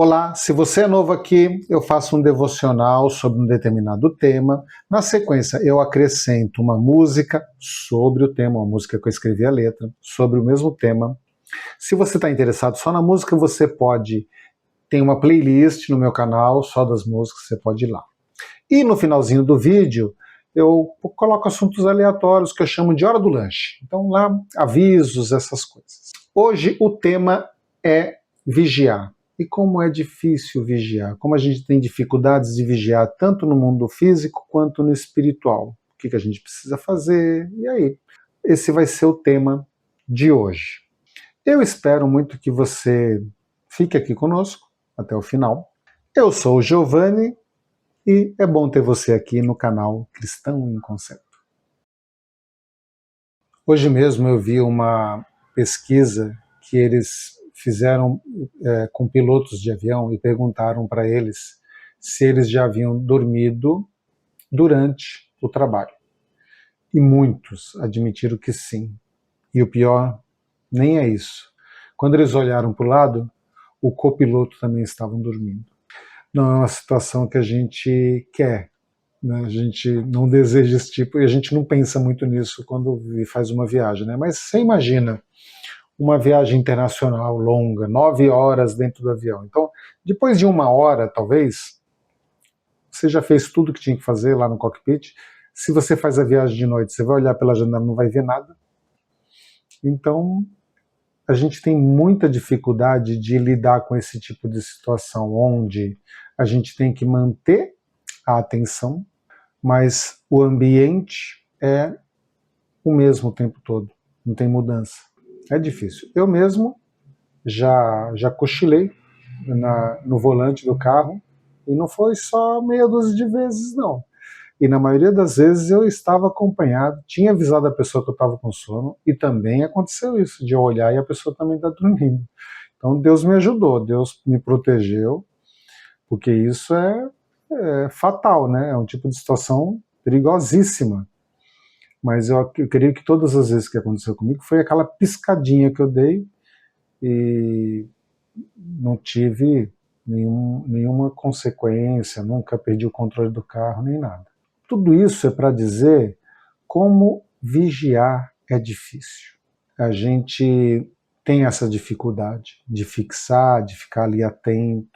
Olá, se você é novo aqui, eu faço um devocional sobre um determinado tema. Na sequência, eu acrescento uma música sobre o tema, uma música que eu escrevi a letra, sobre o mesmo tema. Se você está interessado só na música, você pode... Tem uma playlist no meu canal, só das músicas, você pode ir lá. E no finalzinho do vídeo, eu coloco assuntos aleatórios que eu chamo de hora do lanche. Então lá, avisos, essas coisas. Hoje o tema é vigiar. E como é difícil vigiar, como a gente tem dificuldades de vigiar tanto no mundo físico quanto no espiritual. O que a gente precisa fazer? E aí? Esse vai ser o tema de hoje. Eu espero muito que você fique aqui conosco até o final. Eu sou o Giovanni e é bom ter você aqui no canal Cristão em Conceito. Hoje mesmo eu vi uma pesquisa que eles fizeram com pilotos de avião e perguntaram para eles se eles já haviam dormido durante o trabalho. E muitos admitiram que sim. E o pior, nem é isso. Quando eles olharam para o lado, o copiloto também estava dormindo. Não é uma situação que a gente quer, né? A gente não deseja esse tipo, e a gente não pensa muito nisso quando faz uma viagem, né? Mas você imagina uma viagem internacional longa, 9 horas dentro do avião. Então, depois de 1 hora, talvez, você já fez tudo que tinha que fazer lá no cockpit. Se você faz a viagem de noite, você vai olhar pela janela e não vai ver nada. Então, a gente tem muita dificuldade de lidar com esse tipo de situação, onde a gente tem que manter a atenção, mas o ambiente é o mesmo o tempo todo, não tem mudança. É difícil. Eu mesmo já cochilei no volante do carro, e não foi só meia dúzia de vezes, não. E na maioria das vezes eu estava acompanhado, tinha avisado a pessoa que eu estava com sono, e também aconteceu isso, de eu olhar e a pessoa também está dormindo. Então Deus me ajudou, Deus me protegeu, porque isso é fatal, né? É um tipo de situação perigosíssima. Mas eu creio que todas as vezes que aconteceu comigo foi aquela piscadinha que eu dei e não tive nenhuma consequência, nunca perdi o controle do carro, nem nada. Tudo isso é para dizer como vigiar é difícil. A gente tem essa dificuldade de fixar, de ficar ali atento,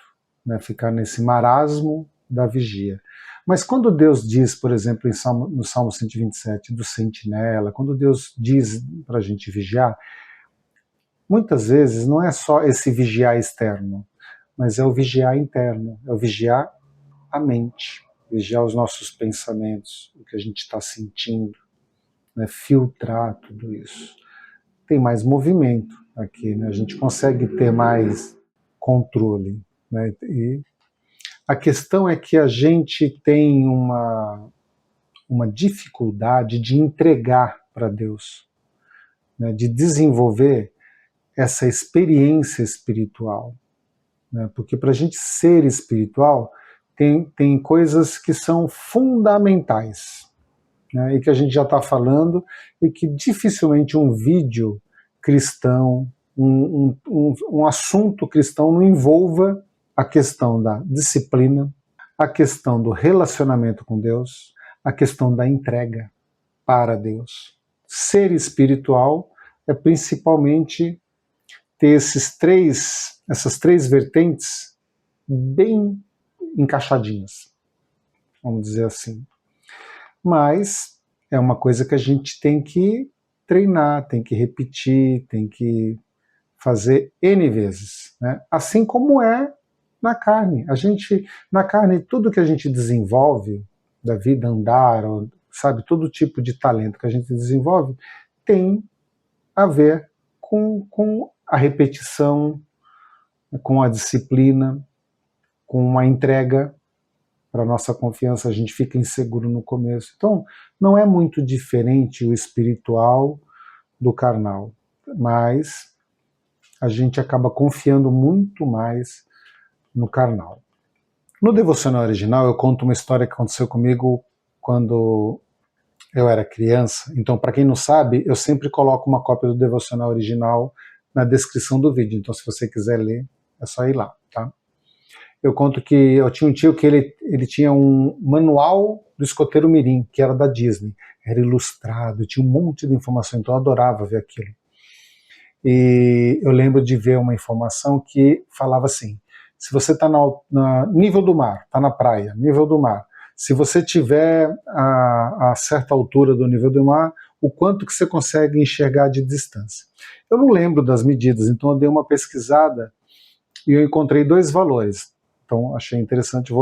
né, ficar nesse marasmo da vigia. Mas quando Deus diz, por exemplo, no Salmo 127, do sentinela, quando Deus diz para a gente vigiar, muitas vezes não é só esse vigiar externo, mas é o vigiar interno, é o vigiar a mente, vigiar os nossos pensamentos, o que a gente está sentindo, né, filtrar tudo isso. Tem mais movimento aqui, né, a gente consegue ter mais controle, né, e a questão é que a gente tem uma dificuldade de entregar para Deus, né, de desenvolver essa experiência espiritual. Né, porque para a gente ser espiritual, tem coisas que são fundamentais, né, e que a gente já está falando, e que dificilmente um vídeo cristão, um assunto cristão não envolva a questão da disciplina, a questão do relacionamento com Deus, a questão da entrega para Deus. Ser espiritual é principalmente ter essas três vertentes bem encaixadinhas, vamos dizer assim. Mas é uma coisa que a gente tem que treinar, tem que repetir, tem que fazer N vezes, né? Assim como é na carne. Na carne, tudo que a gente desenvolve da vida, andar, sabe, todo tipo de talento que a gente desenvolve tem a ver com a repetição, com a disciplina, com a entrega para a nossa confiança. A gente fica inseguro no começo. Então, não é muito diferente o espiritual do carnal, mas a gente acaba confiando muito mais no carnal. No devocional original, eu conto uma história que aconteceu comigo quando eu era criança. Então, para quem não sabe, eu sempre coloco uma cópia do devocional original na descrição do vídeo. Então, se você quiser ler, é só ir lá, tá? eu conto que eu tinha um tio que ele tinha um manual do escoteiro mirim, que era da Disney. Era ilustrado, tinha um monte de informação, então eu adorava ver aquilo. E eu lembro de ver uma informação que falava assim, se você está no nível do mar, está na praia, nível do mar, se você tiver a certa altura do nível do mar, o quanto que você consegue enxergar de distância. Eu não lembro das medidas, então eu dei uma pesquisada e eu encontrei 2 valores. Então achei interessante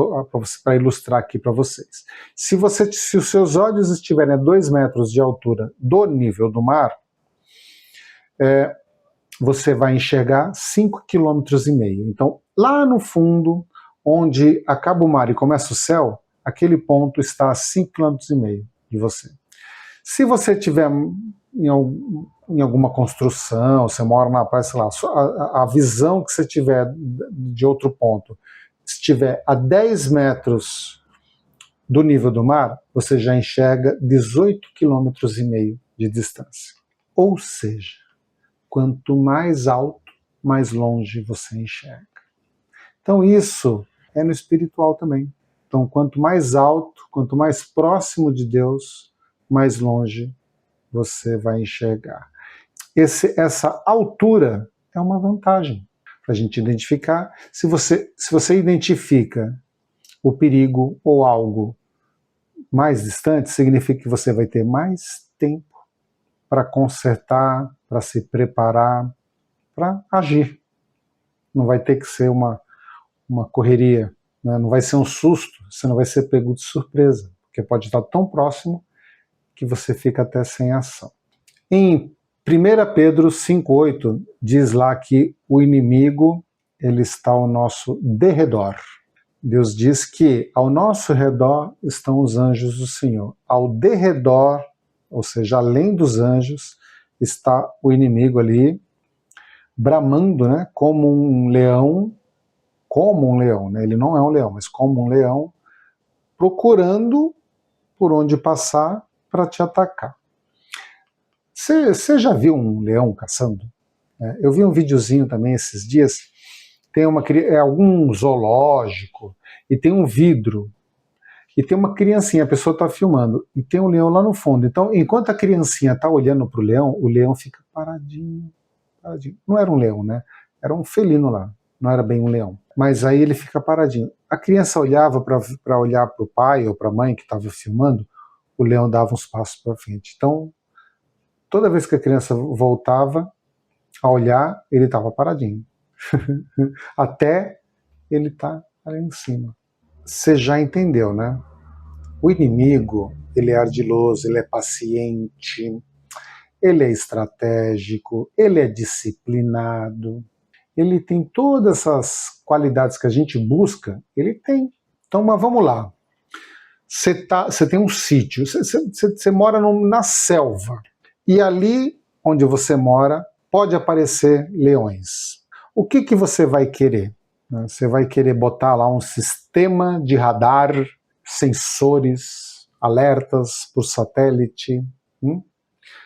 para ilustrar aqui para vocês. Se os seus olhos estiverem a 2 metros de altura do nível do mar, você vai enxergar 5,5 km. Então, lá no fundo, onde acaba o mar e começa o céu, aquele ponto está a 5,5 km de você. Se você estiver em alguma construção, você mora na praia, sei lá, a visão que você tiver de outro ponto estiver a 10 metros do nível do mar, você já enxerga 18,5 km de distância. Ou seja, quanto mais alto, mais longe você enxerga. Então isso é no espiritual também. Então quanto mais alto, quanto mais próximo de Deus, mais longe você vai enxergar. Essa altura é uma vantagem para a gente identificar. Se você identifica o perigo ou algo mais distante, significa que você vai ter mais tempo para consertar, para se preparar, para agir. Não vai ter que ser uma correria, né? Não vai ser um susto, você não vai ser pego de surpresa, porque pode estar tão próximo que você fica até sem ação. Em 1 Pedro 5,8 diz lá que o inimigo ele está ao nosso derredor. Deus diz que ao nosso redor estão os anjos do Senhor. Ao derredor, ou seja, além dos anjos, está o inimigo ali, bramando, né, como um leão, né? Ele não é um leão, mas como um leão, procurando por onde passar para te atacar. Você já viu um leão caçando? Eu vi um videozinho também esses dias, tem algum zoológico, e tem um vidro, e tem uma criancinha, a pessoa está filmando, e tem um leão lá no fundo. Então, enquanto a criancinha está olhando para o leão fica paradinho. Não era um leão, né? Era um felino lá, não era bem um leão. Mas aí ele fica paradinho. A criança olhava para olhar para o pai ou para a mãe que estava filmando, o leão dava uns passos para frente. Então, toda vez que a criança voltava a olhar, ele estava paradinho. Até ele estar ali em cima. Você já entendeu, né? O inimigo, ele é ardiloso, ele é paciente, ele é estratégico, ele é disciplinado, ele tem todas essas qualidades que a gente busca, ele tem. Então, mas vamos lá. Você tem um sítio, você mora na selva, e ali onde você mora pode aparecer leões. O que você vai querer? Você vai querer botar lá um sistema de radar, sensores, alertas por satélite.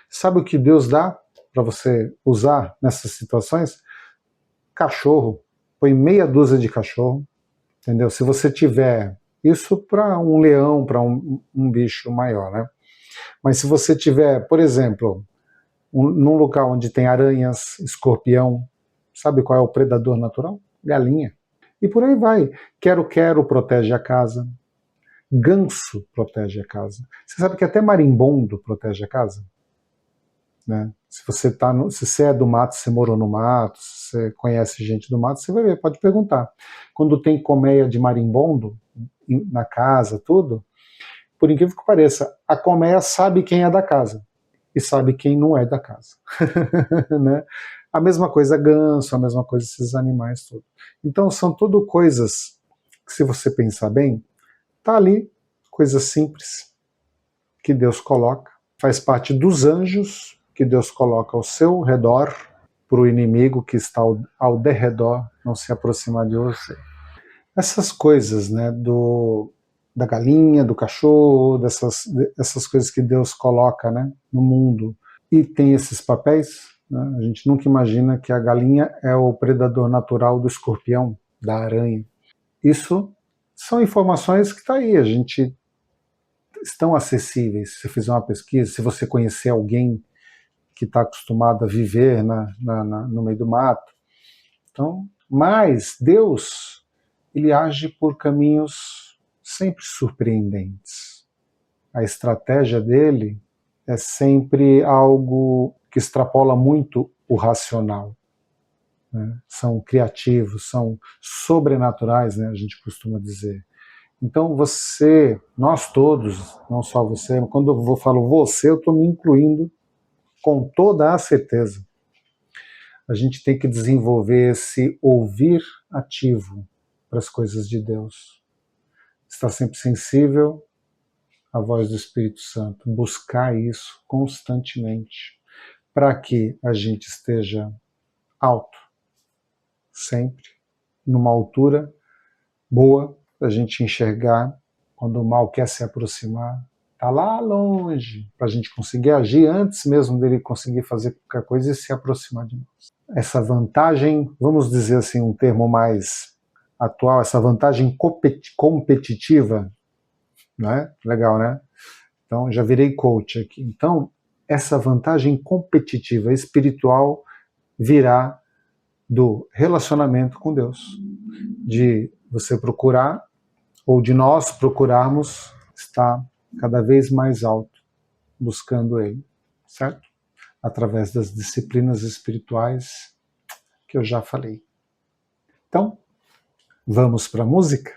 Sabe o que Deus dá para você usar nessas situações? Cachorro. Põe meia dúzia de cachorro, entendeu? Se você tiver isso para um leão, para um bicho maior, né? Mas se você tiver, por exemplo, num local onde tem aranhas, escorpião, sabe qual é o predador natural? Galinha. E por aí vai. Quero-quero protege a casa. Ganso protege a casa. Você sabe que até marimbondo protege a casa? Né? Se você é do mato, você morou no mato, se você conhece gente do mato, você vai ver, pode perguntar. Quando tem colmeia de marimbondo na casa, tudo, por incrível que pareça, a colmeia sabe quem é da casa e sabe quem não é da casa. Né? A mesma coisa ganso, a mesma coisa esses animais todos. Então são tudo coisas que, se você pensar bem, tá ali, coisas simples que Deus coloca, faz parte dos anjos que Deus coloca ao seu redor, para o inimigo que está ao derredor não se aproximar de você. Essas coisas, né, da galinha, do cachorro, dessas coisas que Deus coloca, né, no mundo, e tem esses papéis, né, a gente nunca imagina que a galinha é o predador natural do escorpião, da aranha. isso são informações que está aí, estão acessíveis. Se você fizer uma pesquisa, se você conhecer alguém que está acostumado a viver no meio do mato. Então, mas Deus, ele age por caminhos sempre surpreendentes. A estratégia dele é sempre algo que extrapola muito o racional. Né? São criativos, são sobrenaturais, né, a gente costuma dizer. Então nós todos, não só você, quando eu falo você, eu estou me incluindo com toda a certeza. A gente tem que desenvolver esse ouvir ativo para as coisas de Deus. Estar sempre sensível à voz do Espírito Santo, buscar isso constantemente, para que a gente esteja alto, sempre, numa altura boa, para a gente enxergar quando o mal quer se aproximar, está lá longe, para a gente conseguir agir antes mesmo dele conseguir fazer qualquer coisa e se aproximar de nós. Essa vantagem, vamos dizer assim, um termo mais atual, essa vantagem competitiva, né? Legal, né? Então, já virei coach aqui. Então, essa vantagem competitiva espiritual virá do relacionamento com Deus, de você procurar, ou de nós procurarmos estar cada vez mais alto, buscando Ele, certo? Através das disciplinas espirituais que eu já falei. Então, vamos para a música?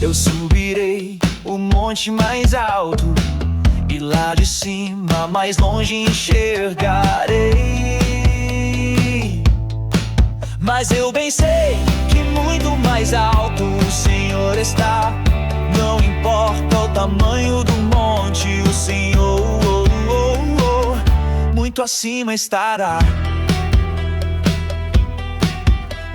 Eu subirei o monte mais alto, e lá de cima mais longe enxergarei. Mas eu bem sei que muito mais alto o Senhor está. Não importa o tamanho do monte, o Senhor muito acima estará.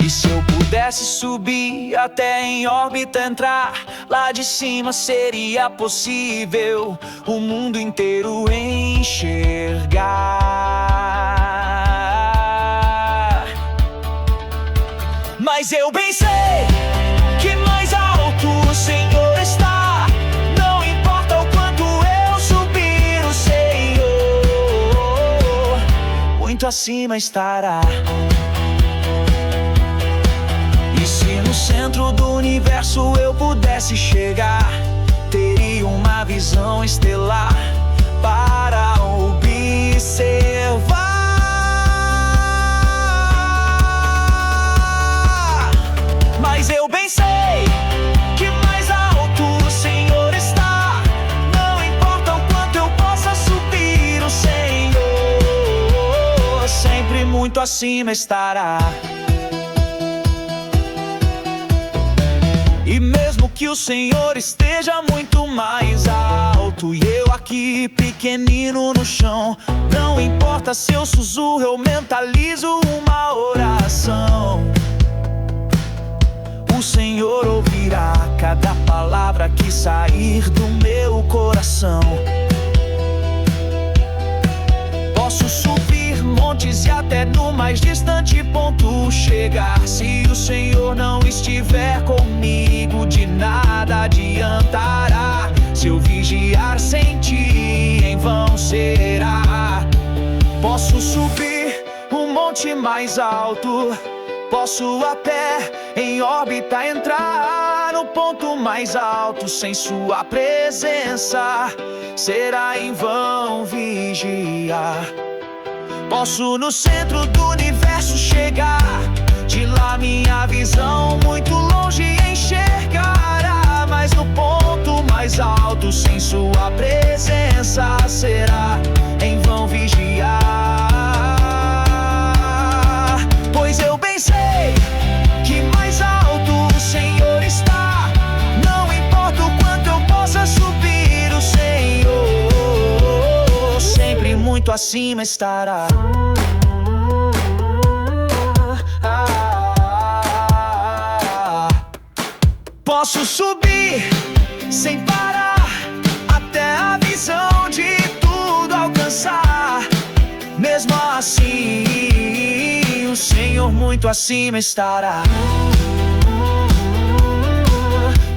E se eu pudesse subir até em órbita entrar, lá de cima seria possível o mundo inteiro enxergar. Mas eu bem sei que mais alto o Senhor está. Não importa o quanto eu subir, o Senhor muito acima estará. E se no centro do universo eu pudesse chegar, teria uma visão estelar para observar. Mas eu bem sei que mais alto o Senhor está. Não importa o quanto eu possa subir, o Senhor sempre muito acima estará. E mesmo que o Senhor esteja muito mais alto e eu aqui pequenino no chão, não importa se eu sussurro, eu mentalizo uma oração. O Senhor ouvirá cada palavra que sair do meu coração. Posso subir montes e até no mais distante ponto chegar. Se o Senhor não estiver comigo, de nada adiantará. Se eu vigiar sem ti, em vão será. Posso subir um monte mais alto, posso até em órbita entrar no ponto mais alto. Sem sua presença, será em vão vigiar. Posso no centro do universo chegar, de lá minha visão muito longe enxergará. Mas no ponto mais alto, sem sua presença, será em vão vigiar. Pois eu bem sei que mais alto o Senhor está. Não importa o quanto eu possa subir, o Senhor sempre muito acima estará. Posso subir sem parar até a visão de tudo alcançar. Mesmo assim, o Senhor muito acima estará.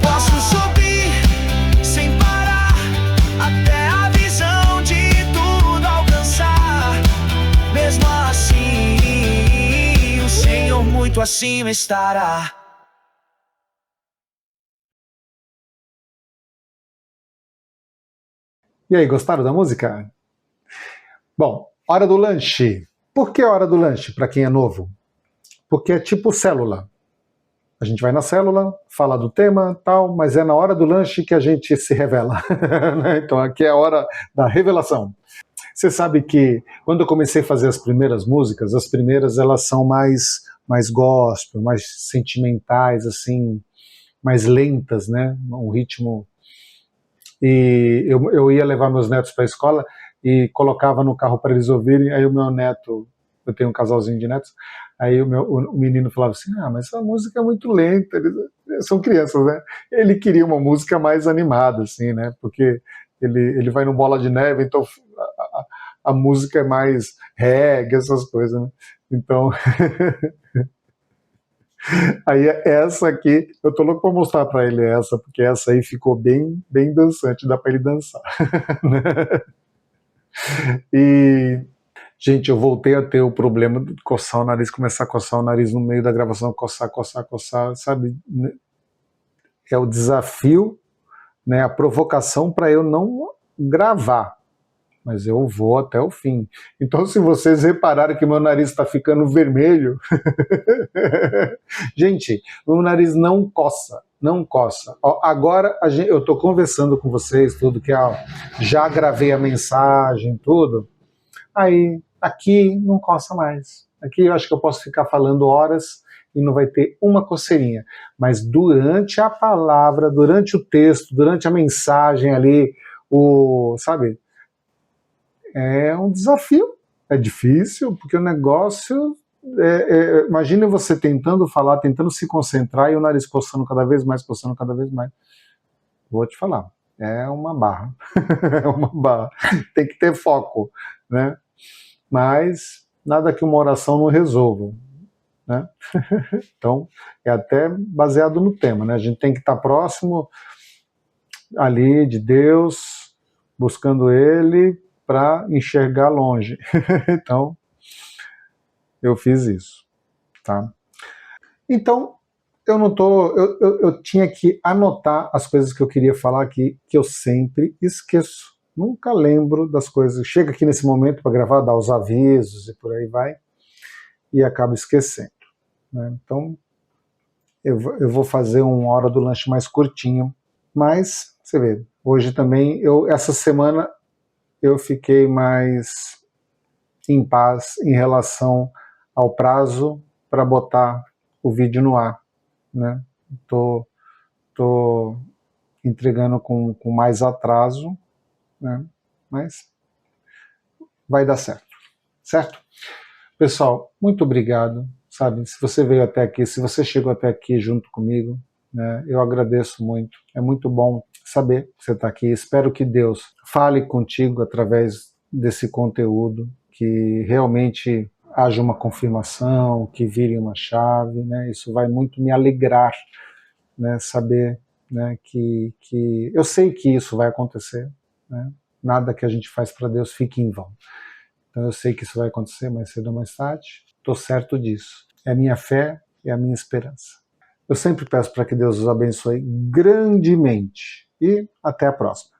Posso subir sem parar até a visão de tudo alcançar. Mesmo assim, o Senhor muito acima estará. E aí, gostaram da música? Bom, hora do lanche. Por que hora do lanche, para quem é novo? Porque é tipo célula. A gente vai na célula, fala do tema, tal, mas é na hora do lanche que a gente se revela. Então aqui é a hora da revelação. Você sabe que quando eu comecei a fazer as primeiras músicas, as primeiras elas são mais gospel, mais sentimentais, assim, mais lentas, né? Um ritmo. E eu ia levar meus netos para a escola e colocava no carro para eles ouvirem, aí o meu neto, eu tenho um casalzinho de netos, aí o menino falava assim, mas essa música é muito lenta, eles são crianças, né? Ele queria uma música mais animada, assim, né? Porque ele vai no Bola de Neve, então a música é mais reggae, essas coisas, né? Então... Aí essa aqui, eu tô louco pra mostrar pra ele essa, porque essa aí ficou bem dançante, dá pra ele dançar. E, gente, eu voltei a ter o problema de coçar o nariz, começar a coçar o nariz no meio da gravação, coçar, sabe? É o desafio, né, a provocação para eu não gravar. Mas eu vou até o fim. Então, se vocês repararem que meu nariz está ficando vermelho, gente, meu nariz não coça, não coça. Ó, agora eu estou conversando com vocês, tudo que já gravei a mensagem, tudo. Aí, aqui não coça mais. Aqui eu acho que eu posso ficar falando horas e não vai ter uma coceirinha. Mas durante a palavra, durante o texto, durante a mensagem ali, sabe? É um desafio, é difícil, porque o negócio... imagine você tentando falar, tentando se concentrar e o nariz coçando cada vez mais, coçando cada vez mais. Vou te falar, é uma barra. É uma barra. Tem que ter foco, né? Mas nada que uma oração não resolva, né? Então, é até baseado no tema, né? A gente tem que estar próximo ali de Deus, buscando Ele, para enxergar longe. Então, eu fiz isso, tá? Então, eu tinha que anotar as coisas que eu queria falar aqui, que eu sempre esqueço. Nunca lembro das coisas. Chega aqui nesse momento para gravar, dar os avisos e por aí vai, e acabo esquecendo, né? Então, eu vou fazer uma hora do lanche mais curtinho, mas, você vê, hoje também, essa semana, eu fiquei mais em paz em relação ao prazo para botar o vídeo no ar, né? Tô entregando com mais atraso, né? Mas vai dar certo, certo? Pessoal, muito obrigado, sabe? Se você veio até aqui, se você chegou até aqui junto comigo, né? Eu agradeço muito, é muito bom saber que você está aqui. Espero que Deus fale contigo através desse conteúdo, que realmente haja uma confirmação, que vire uma chave, né? Isso vai muito me alegrar, né? Saber, né, que eu sei que isso vai acontecer, né? Nada que a gente faz para Deus fique em vão. Então eu sei que isso vai acontecer mais cedo ou mais tarde, estou certo disso. É a minha fé, é a minha esperança. Eu sempre peço para que Deus os abençoe grandemente e até a próxima.